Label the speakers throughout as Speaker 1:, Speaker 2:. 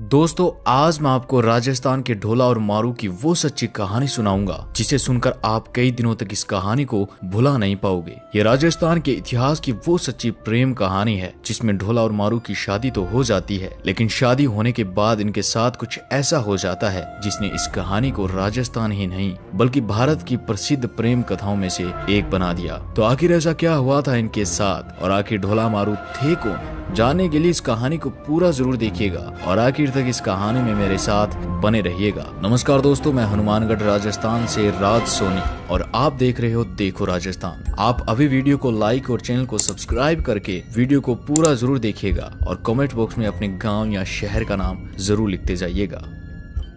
Speaker 1: दोस्तों, आज मैं आपको राजस्थान के ढोला और मारू की वो सच्ची कहानी सुनाऊंगा जिसे सुनकर आप कई दिनों तक इस कहानी को भुला नहीं पाओगे। ये राजस्थान के इतिहास की वो सच्ची प्रेम कहानी है जिसमें ढोला और मारू की शादी तो हो जाती है, लेकिन शादी होने के बाद इनके साथ कुछ ऐसा हो जाता है जिसने इस कहानी को राजस्थान ही नहीं बल्कि भारत की प्रसिद्ध प्रेम कथाओं में से एक बना दिया। तो आखिर ऐसा क्या हुआ था इनके साथ और आखिर ढोला मारू थे कौन? जानने के लिए इस कहानी को पूरा जरूर देखिएगा और आखिर तक इस कहानी में मेरे साथ बने रहिएगा। नमस्कार दोस्तों, मैं हनुमानगढ़ राजस्थान से राज सोनी और आप देख रहे हो देखो राजस्थान। आप अभी वीडियो को लाइक और चैनल को सब्सक्राइब करके वीडियो को पूरा जरूर देखिएगा और कमेंट बॉक्स में अपने गांव या शहर का नाम जरूर लिखते जाइएगा।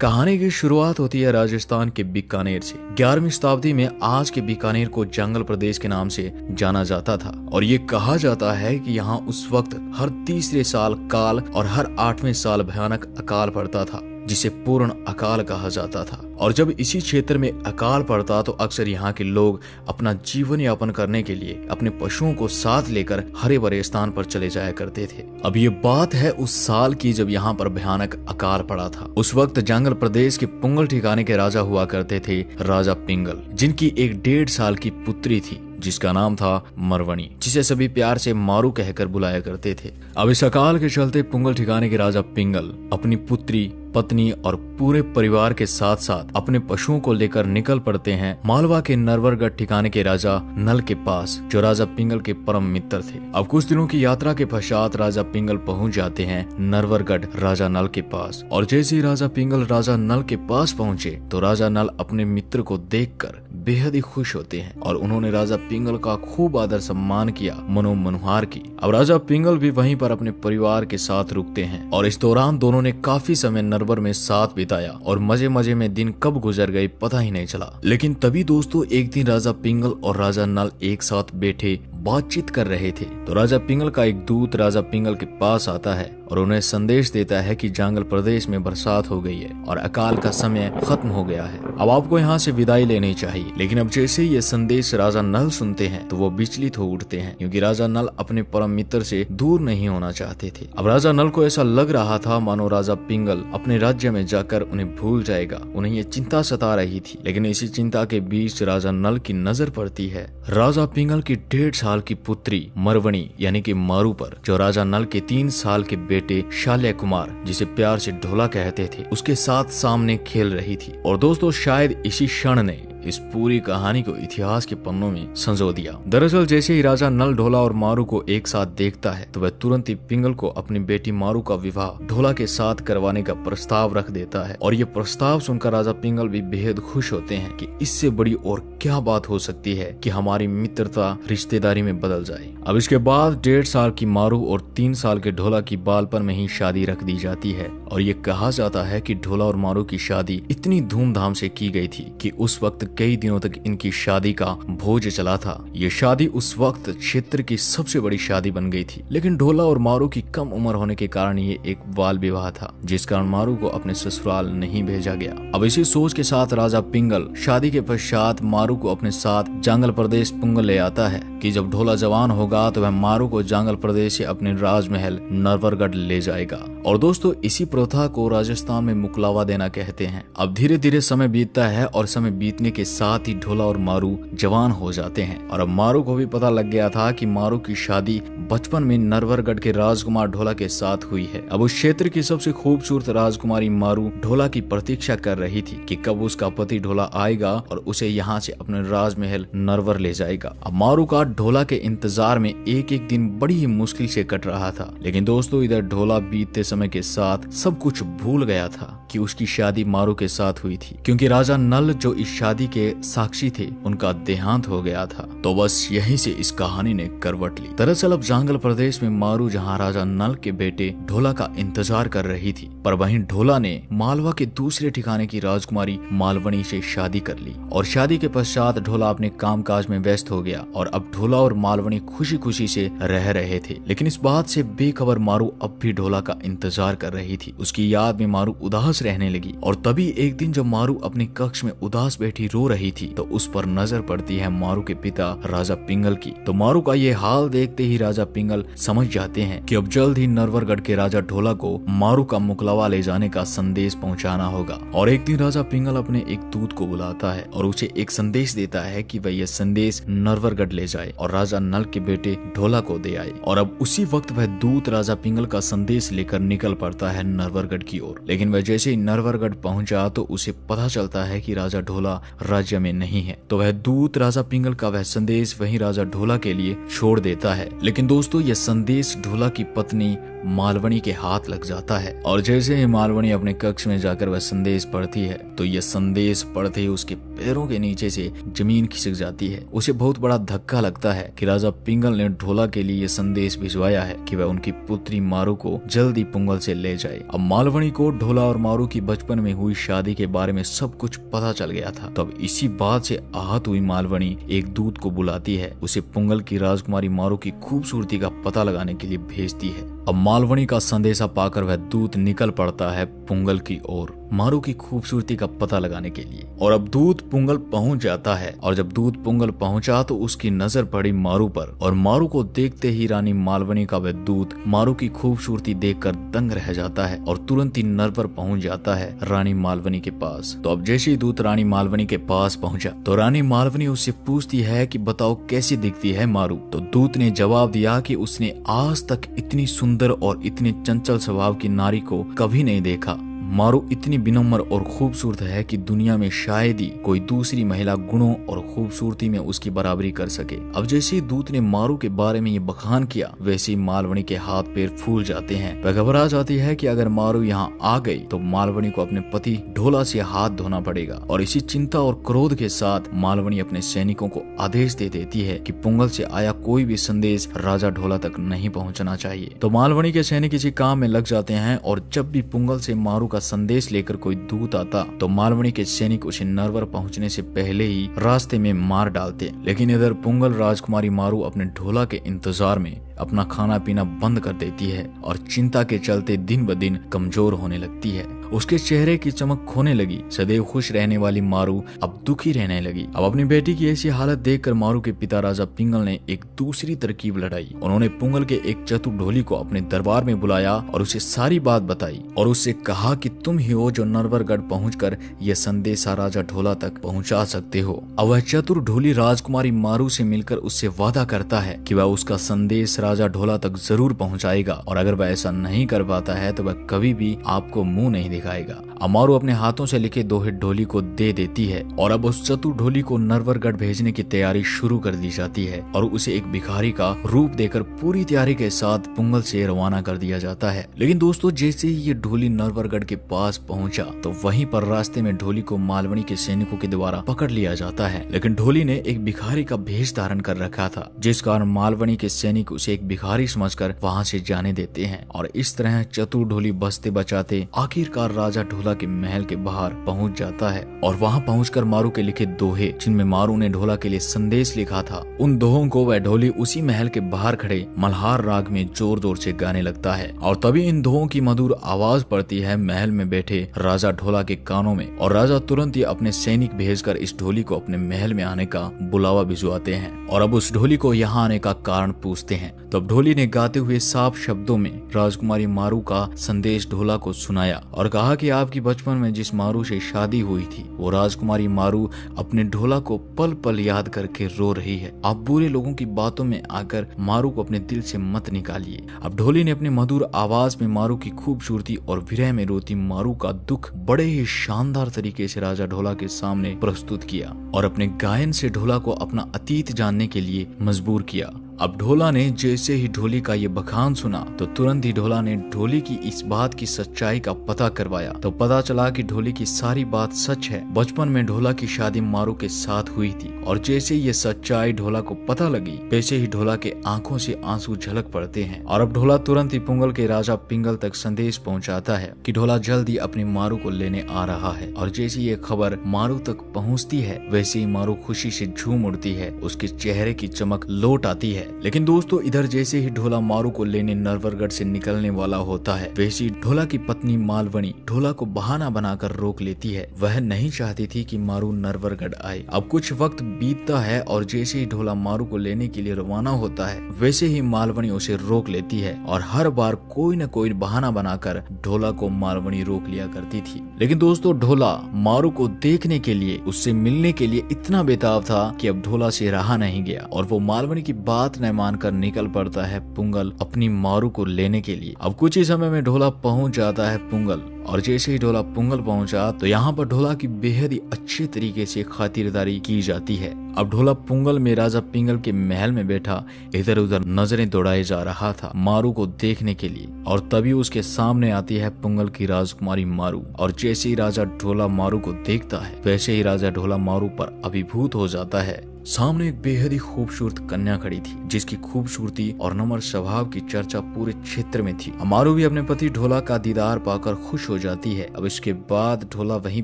Speaker 1: कहानी की शुरुआत होती है राजस्थान के बीकानेर से। 11वीं शताब्दी में आज के बीकानेर को जंगल प्रदेश के नाम से जाना जाता था और ये कहा जाता है कि यहाँ उस वक्त हर तीसरे साल काल और हर 8वें साल भयानक अकाल पड़ता था जिसे पूर्ण अकाल कहा जाता था। और जब इसी क्षेत्र में अकाल पड़ता तो अक्सर यहाँ के लोग अपना जीवन यापन करने के लिए अपने पशुओं को साथ लेकर हरे भरे स्थान पर चले जाया करते थे। अब ये बात है उस साल की जब यहाँ पर भयानक अकाल पड़ा था। उस वक्त जंगल प्रदेश के पुंगल ठिकाने के राजा हुआ करते थे राजा पिंगल, जिनकी एक 1.5 साल की पुत्री थी जिसका नाम था मरवणी, जिसे सभी प्यार से मारू कहकर बुलाया करते थे। अब इस अकाल के चलते पुंगल ठिकाने के राजा पिंगल अपनी पुत्री, पत्नी और पूरे परिवार के साथ साथ अपने पशुओं को लेकर निकल पड़ते हैं मालवा के नरवरगढ़ ठिकाने के राजा नल के पास, जो राजा पिंगल के परम मित्र थे। अब कुछ दिनों की यात्रा के पश्चात राजा पिंगल पहुंच जाते हैं नरवरगढ़ राजा नल के पास और जैसे ही राजा पिंगल राजा नल के पास पहुंचे तो राजा नल अपने मित्र को देखकर बेहद ही खुश होते हैं और उन्होंने राजा पिंगल का खूब आदर सम्मान किया, मनोमनुहार की। अब राजा पिंगल भी वहीं पर अपने परिवार के साथ रुकते हैं और इस दौरान दोनों ने काफी समय नरवर में साथ बिताया और मजे मजे में दिन कब गुजर गए पता ही नहीं चला। लेकिन तभी दोस्तों एक दिन राजा पिंगल और राजा नल एक साथ बैठे बातचीत कर रहे थे तो राजा पिंगल का एक दूत राजा पिंगल के पास आता है और उन्हें संदेश देता है कि जंगल प्रदेश में बरसात हो गई है और अकाल का समय खत्म हो गया है। अब आपको यहाँ से विदाई लेनी चाहिए। लेकिन अब जैसे ही ये संदेश राजा नल सुनते हैं तो वो विचलित हो उठते हैं, क्योंकि राजा नल अपने परम मित्र से दूर नहीं होना चाहते थे। अब राजा नल को ऐसा लग रहा था मानो राजा पिंगल अपने राज्य में जाकर उन्हें भूल जाएगा। उन्हें ये चिंता सता रही थी। लेकिन इसी चिंता के बीच राजा नल की नजर पड़ती है राजा पिंगल की 1.5 साल की पुत्री मरवणी यानी कि मारू पर, जो राजा नल के 3 साल के बेटे शाल्य कुमार, जिसे प्यार से ढोला कहते थे, उसके साथ सामने खेल रही थी। और दोस्तों शायद इसी क्षण ने इस पूरी कहानी को इतिहास के पन्नों में संजो दिया। दरअसल जैसे ही राजा नल ढोला और मारू को एक साथ देखता है तो वह तुरंत ही पिंगल को अपनी बेटी मारू का विवाह ढोला के साथ करवाने का प्रस्ताव रख देता है। और ये प्रस्ताव सुनकर राजा पिंगल भी बेहद खुश होते हैं कि इससे बड़ी और क्या बात हो सकती है कि हमारी मित्रता रिश्तेदारी में बदल जाए। अब इसके बाद 1.5 साल की मारू और 3 साल के ढोला की बालपन में ही शादी रख दी जाती है। और ये कहा जाता है कि ढोला और मारू की शादी इतनी धूमधाम से की गई थी कि उस वक्त कई दिनों तक इनकी शादी का भोज चला था। ये शादी उस वक्त क्षेत्र की सबसे बड़ी शादी बन गई थी। लेकिन ढोला और मारू की कम उम्र होने के कारण ये एक बाल विवाह था, जिस कारण मारू को अपने ससुराल नहीं भेजा गया। अब इसी सोच के साथ राजा पिंगल शादी के पश्चात मारू को अपने साथ जंगल प्रदेश पुंगल ले आता है कि जब ढोला जवान होगा तो वह मारू को जंगल प्रदेश से अपने राजमहल नरवरगढ़ ले जाएगा। और दोस्तों इसी प्रथा को राजस्थान में मुकलावा देना कहते हैं। अब धीरे धीरे समय बीतता है और समय बीतने के साथ ही ढोला और मारू जवान हो जाते हैं। और अब मारू को भी पता लग गया था कि मारू की शादी बचपन में नरवरगढ़ के राजकुमार ढोला के साथ हुई है। अब उस क्षेत्र की सबसे खूबसूरत राजकुमारी मारू ढोला की प्रतीक्षा कर रही थी कि कब उसका पति ढोला आएगा और उसे यहाँ से अपने राजमहल नरवर ले जाएगा। अब मारू का ढोला के इंतजार में एक एक दिन बड़ी ही मुश्किल से कट रहा था। लेकिन दोस्तों इधर ढोला बीतते समय के साथ सब कुछ भूल गया था कि उसकी शादी मारू के साथ हुई थी, क्योंकि राजा नल जो इस शादी के साक्षी थे उनका देहांत हो गया था। तो बस यहीं से इस कहानी ने करवट ली। दरअसल अब जंगल प्रदेश में मारू जहां राजा नल के बेटे ढोला का इंतजार कर रही थी, पर वहीं ढोला ने मालवा के दूसरे ठिकाने की राजकुमारी मालवणी से शादी कर ली। और शादी के पश्चात ढोला अपने कामकाज में व्यस्त हो गया और अब ढोला और मालवणी खुशी खुशी से रह रहे थे। लेकिन इस बात से बेखबर मारू अब भी ढोला का इंतजार कर रही थी। उसकी याद में मारू उदास खुश रहने लगी। और तभी एक दिन जब मारू अपने कक्ष में उदास बैठी रो रही थी तो उस पर नजर पड़ती है मारू के पिता राजा पिंगल की। तो मारू का ये हाल देखते ही राजा पिंगल समझ जाते हैं कि अब जल्द ही नरवरगढ़ के राजा ढोला को मारू का मुकलवा ले जाने का संदेश पहुंचाना होगा। और एक दिन राजा पिंगल अपने एक दूत को बुलाता है और उसे एक संदेश देता है कि वह यह संदेश नरवरगढ़ ले जाए और राजा नल के बेटे ढोला को दे आए। और अब उसी वक्त वह दूत राजा पिंगल का संदेश लेकर निकल पड़ता है नरवरगढ़ की ओर। लेकिन वह जैसे ही नरवरगढ़ पहुंचा तो उसे पता चलता है कि राजा ढोला राज्य में नहीं है। तो वह दूत राजा पिंगल का वह संदेश वहीं राजा ढोला के लिए छोड़ देता है। लेकिन दोस्तों यह संदेश ढोला की पत्नी मालवनी के हाथ लग जाता है। और जैसे ही मालवनी अपने कक्ष में जाकर वह संदेश पढ़ती है तो यह संदेश पढ़ते ही उसके पैरों के नीचे से जमीन खिसक जाती है। उसे बहुत बड़ा धक्का लगता है कि राजा पिंगल ने ढोला के लिए यह संदेश भिजवाया है कि वह उनकी पुत्री मारू को जल्दी पुंगल से ले जाए। अब मालवनी को ढोला और मारू की बचपन में हुई शादी के बारे में सब कुछ पता चल गया था। तो अब इसी बात से आहत हुई मालवनी एक दूत को बुलाती है, उसे पुंगल की राजकुमारी मारू की खूबसूरती का पता लगाने के लिए भेजती है। अब मालवनी का संदेशा पाकर वह दूत निकल पड़ता है पुंगल की ओर मारू की खूबसूरती का पता लगाने के लिए। और अब दूत पुंगल पहुंच जाता है और जब दूत पुंगल पहुंचा तो उसकी नजर पड़ी मारू पर और मारू को देखते ही रानी मालवनी का वह दूत मारू की खूबसूरती देखकर दंग रह जाता है और तुरंत ही नर पर पहुंच जाता है रानी मालवनी के पास। तो अब जैसे ही दूत रानी मालवनी के पास पहुंचा तो रानी मालवनी उससे पूछती है कि बताओ कैसी दिखती है मारू। तो दूत ने जवाब दिया कि उसने आज तक इतनी सुंदर और इतनी चंचल स्वभाव की नारी को कभी नहीं देखा। मारू इतनी विनम्र और खूबसूरत है कि दुनिया में शायद ही कोई दूसरी महिला गुणों और खूबसूरती में उसकी बराबरी कर सके। अब जैसे ही दूत ने मारू के बारे में ये बखान किया वैसे ही मालवनी के हाथ पैर फूल जाते हैं। वह घबरा जाती है कि अगर मारू यहाँ आ गई तो मालवनी को अपने पति ढोला से हाथ धोना पड़ेगा। और इसी चिंता और क्रोध के साथ मालवनी अपने सैनिकों को आदेश दे देती है कि पुंगल से आया कोई भी संदेश राजा ढोला तक नहीं पहुँचना चाहिए। तो मालवनी के सैनिक इसी काम में लग जाते हैं और जब भी पुंगल से मारू का संदेश लेकर कोई दूत आता तो मालवनी के सैनिक उसे नरवर पहुंचने से पहले ही रास्ते में मार डालते। लेकिन इधर पुंगल राजकुमारी मारू अपने ढोला के इंतजार में अपना खाना पीना बंद कर देती है और चिंता के चलते दिन ब दिन कमजोर होने लगती है। उसके चेहरे की चमक खोने लगी। सदैव खुश रहने वाली मारू अब दुखी रहने लगी। अब अपनी बेटी की ऐसी हालत देखकर मारू के पिता राजा पिंगल ने एक दूसरी तरकीब लड़ाई। उन्होंने पुंगल के एक चतुर ढोली को अपने दरबार में बुलाया और उसे सारी बात बताई और उससे कहा कि तुम ही हो जो नरवरगढ़ पहुंचकर यह संदेशा राजा ढोला तक पहुंचा सकते हो। अब वह चतुर ढोली राजकुमारी मारू से मिलकर उससे वादा करता है कि वह उसका संदेश राजा ढोला तक जरूर पहुंचाएगा और अगर वह ऐसा नहीं कर पाता है तो वह कभी भी आपको मुंह नहीं दिखाएगा। मारू अपने हाथों से लिखे दोहे ढोली को दे देती है और अब उस चतुर ढोली को नरवरगढ़ भेजने की तैयारी शुरू कर दी जाती है और उसे एक भिखारी का रूप देकर पूरी तैयारी के साथ पुंगल से रवाना कर दिया जाता है। लेकिन दोस्तों जैसे ही ये ढोली नरवरगढ़ के पास पहुंचा तो वहीं पर रास्ते में ढोली को मालवनी के सैनिकों के द्वारा पकड़ लिया जाता है। लेकिन ढोली ने एक भिखारी का भेष धारण कर रखा था जिस कारण मालवनी के सैनिक उसे एक भिखारी समझकर वहां से जाने देते हैं और इस तरह चतुर ढोली बचते बचाते आखिरकार राजा ढोला के महल के बाहर पहुंच जाता है। और वहां पहुंचकर मारू के लिखे दोहे जिनमें मारू ने ढोला के लिए संदेश लिखा था उन दोहों को वह ढोली उसी महल के बाहर खड़े मल्हार राग में जोर जोर से गाने लगता है। और तभी इन दोहों की मधुर आवाज पड़ती है महल में बैठे राजा ढोला के कानों में और राजा तुरंत ही अपने सैनिक भेजकर इस ढोली को अपने महल में आने का बुलावा भिजवाते हैं और अब उस ढोली को यहाँ आने का कारण पूछते हैं। तब ढोली ने गाते हुए साफ शब्दों में राजकुमारी मारू का संदेश ढोला को सुनाया और कहा कि आपकी बचपन में जिस मारू से शादी हुई थी वो राजकुमारी मारू अपने ढोला को पल पल याद करके रो रही है। आप बुरे लोगों की बातों में आकर मारू को अपने दिल से मत निकालिए। अब ढोली ने अपने मधुर आवाज में मारू की खूबसूरती और विरह में रोती मारू का दुख बड़े ही शानदार तरीके से राजा ढोला के सामने प्रस्तुत किया और अपने गायन से ढोला को अपना अतीत जानने के लिए मजबूर किया। अब ढोला ने जैसे ही ढोली का ये बखान सुना तो तुरंत ही ढोला ने ढोली की इस बात की सच्चाई का पता करवाया। तो पता चला कि ढोली की सारी बात सच है। बचपन में ढोला की शादी मारू के साथ हुई थी और जैसे ये सच्चाई ढोला को पता लगी वैसे ही ढोला के आंखों से आंसू झलक पड़ते हैं। और अब ढोला तुरंत ही पुंगल के राजा पिंगल तक संदेश पहुंचाता है कि ढोला जल्द ही अपनी मारू को लेने आ रहा है। और जैसे ये खबर मारू तक पहुंचती है वैसे ही मारू खुशी से झूम उठती है, उसके चेहरे की चमक लौट आती है लेकिन दोस्तों इधर जैसे ही ढोला मारू को लेने नरवरगढ़ से निकलने वाला होता है, वैसे ही ढोला की पत्नी मालवनी ढोला को बहाना बनाकर रोक लेती है। वह नहीं चाहती थी कि मारू नरवरगढ़ आए। अब कुछ वक्त बीतता है और जैसे ही ढोला मारू को लेने के लिए रवाना होता है, वैसे ही मालवनी उसे रोक लेती है और हर बार कोई न कोई बहाना बनाकर ढोला को मालवनी रोक लिया करती थी। लेकिन दोस्तों ढोला मारू को देखने के लिए, उससे मिलने के लिए इतना बेताब था कि अब ढोला से रहा नहीं गया और वो मालवनी की बात न मानकर निकल पड़ता है पुंगल अपनी मारू को लेने के लिए। अब कुछ ही समय में ढोला पहुंच जाता है पुंगल और जैसे ही ढोला पुंगल पहुंचा तो यहाँ पर ढोला की बेहद ही अच्छे तरीके से खातिरदारी की जाती है। अब ढोला पुंगल में राजा पिंगल के महल में बैठा इधर उधर नजरें दौड़ाए जा रहा था मारू को देखने के लिए, और तभी उसके सामने आती है पुंगल की राजकुमारी मारू। और जैसे ही राजा ढोला मारू को देखता है, वैसे ही राजा ढोला मारू पर अभिभूत हो जाता है। सामने एक बेहद ही खूबसूरत कन्या खड़ी थी, जिसकी खूबसूरती और नम्र स्वभाव की चर्चा पूरे क्षेत्र में थी। मारू भी अपने पति ढोला का दीदार पाकर खुश हो जाती है। अब इसके बाद ढोला वहीं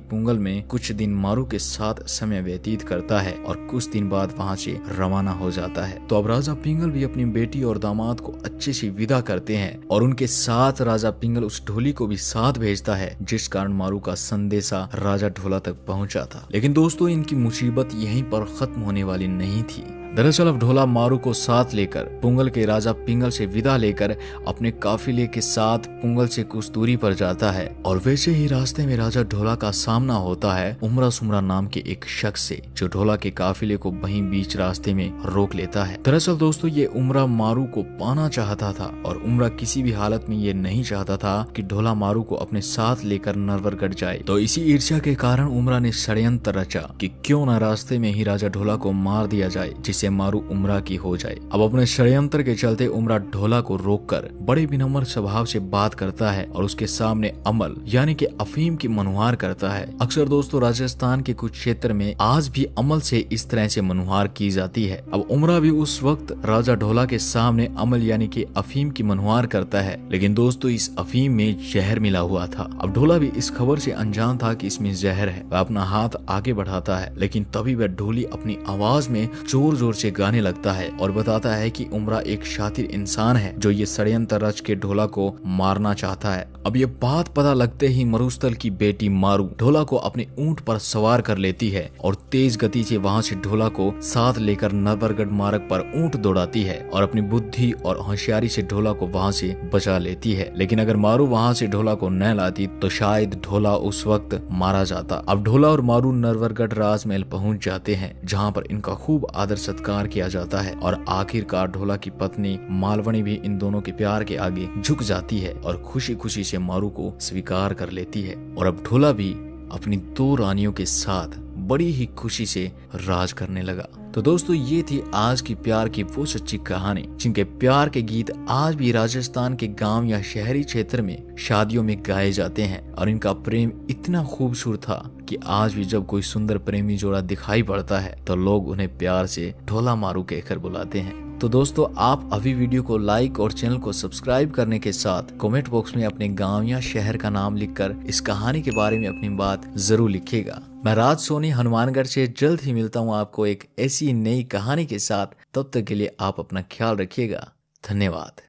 Speaker 1: पुंगल में कुछ दिन मारू के साथ समय व्यतीत करता है और कुछ दिन बाद वहां से रवाना हो जाता है। तो अब राजा पिंगल भी अपनी बेटी और दामाद को अच्छे से विदा करते हैं और उनके साथ राजा पिंगल उस ढोली को भी साथ भेजता है, जिस कारण मारू का संदेशा राजा ढोला तक पहुंचा था। लेकिन दोस्तों इनकी मुसीबत यहीं पर खत्म होने वाली नहीं थी। दरअसल अब ढोला मारू को साथ लेकर पुंगल के राजा पिंगल से विदा लेकर अपने काफिले के साथ पुंगल से कुछ दूरी पर जाता है और वैसे ही रास्ते में राजा ढोला का सामना होता है उमरा सुमरा नाम के एक शख्स से, जो ढोला के काफिले को वहीं बीच रास्ते में रोक लेता है। दरअसल दोस्तों ये उमरा मारू को पाना चाहता था और उमरा किसी भी हालत में ये नहीं चाहता था कि ढोला मारू को अपने साथ लेकर नरवरगढ़ जाए। तो इसी ईर्ष्या के कारण उमरा ने षड्यंत्र रचा कि क्यों न रास्ते में ही राजा ढोला को मार दिया जाए, जिससे मारू उमरा की हो जाए। अब अपने षड्यंत्र के चलते उमरा ढोला को रोककर बड़े विनम्र स्वभाव से बात करता है और उसके सामने अमल यानी कि अफीम की मनुहार करता है। अक्सर दोस्तों राजस्थान के कुछ क्षेत्र में आज भी अमल से इस तरह से मनुहार की जाती है। अब उमरा भी उस वक्त राजा ढोला के सामने अमल यानी कि अफीम की मनुहार करता है, लेकिन दोस्तों इस अफीम में जहर मिला हुआ था। अब ढोला भी इस खबर से अनजान था कि इसमें जहर है। वह अपना हाथ आगे बढ़ाता है, लेकिन तभी वह ढोली अपनी आवाज में जोर जोर से गाने लगता है और बताता है कि उमरा एक शातिर इंसान है जो ये षड्यंत्र रच के ढोला को मारना चाहता है। अब ये बात पता लगते ही मरुस्थल की बेटी मारू ढोला को अपने ऊंट पर सवार कर लेती है और तेज गति से वहां से ढोला को साथ लेकर नरवरगढ़ मार्ग पर ऊंट दौड़ाती है और अपनी बुद्धि और होशियारी से ढोला को वहां से बचा लेती है। लेकिन अगर मारू वहां से ढोला को न लाती तो शायद ढोला उस वक्त मारा जाता। अब ढोला और मारू नरवरगढ़ राजमहल पहुंच जाते हैं, जहाँ पर इनका खूब आदर सत्कार किया जाता है और आखिरकार ढोला की पत्नी मालवनी भी इन दोनों के प्यार के आगे झुक जाती है और खुशी खुशी से मारू को स्वीकार कर लेती है। और अब ढोला भी अपनी दो रानियों के साथ बड़ी ही खुशी से राज करने लगा। तो दोस्तों ये थी आज की प्यार की वो सच्ची कहानी, जिनके प्यार के गीत आज भी राजस्थान के गांव या शहरी क्षेत्र में शादियों में गाए जाते हैं और इनका प्रेम इतना खूबसूरत था कि आज भी जब कोई सुंदर प्रेमी जोड़ा दिखाई पड़ता है तो लोग उन्हें प्यार से ढोला मारू कहकर बुलाते हैं। तो दोस्तों आप अभी वीडियो को लाइक और चैनल को सब्सक्राइब करने के साथ कमेंट बॉक्स में अपने गांव या शहर का नाम लिखकर इस कहानी के बारे में अपनी बात जरूर लिखिएगा। मैं राज सोनी हनुमानगढ़ से जल्द ही मिलता हूं आपको एक ऐसी नई कहानी के साथ। तब तक के लिए आप अपना ख्याल रखिएगा। धन्यवाद।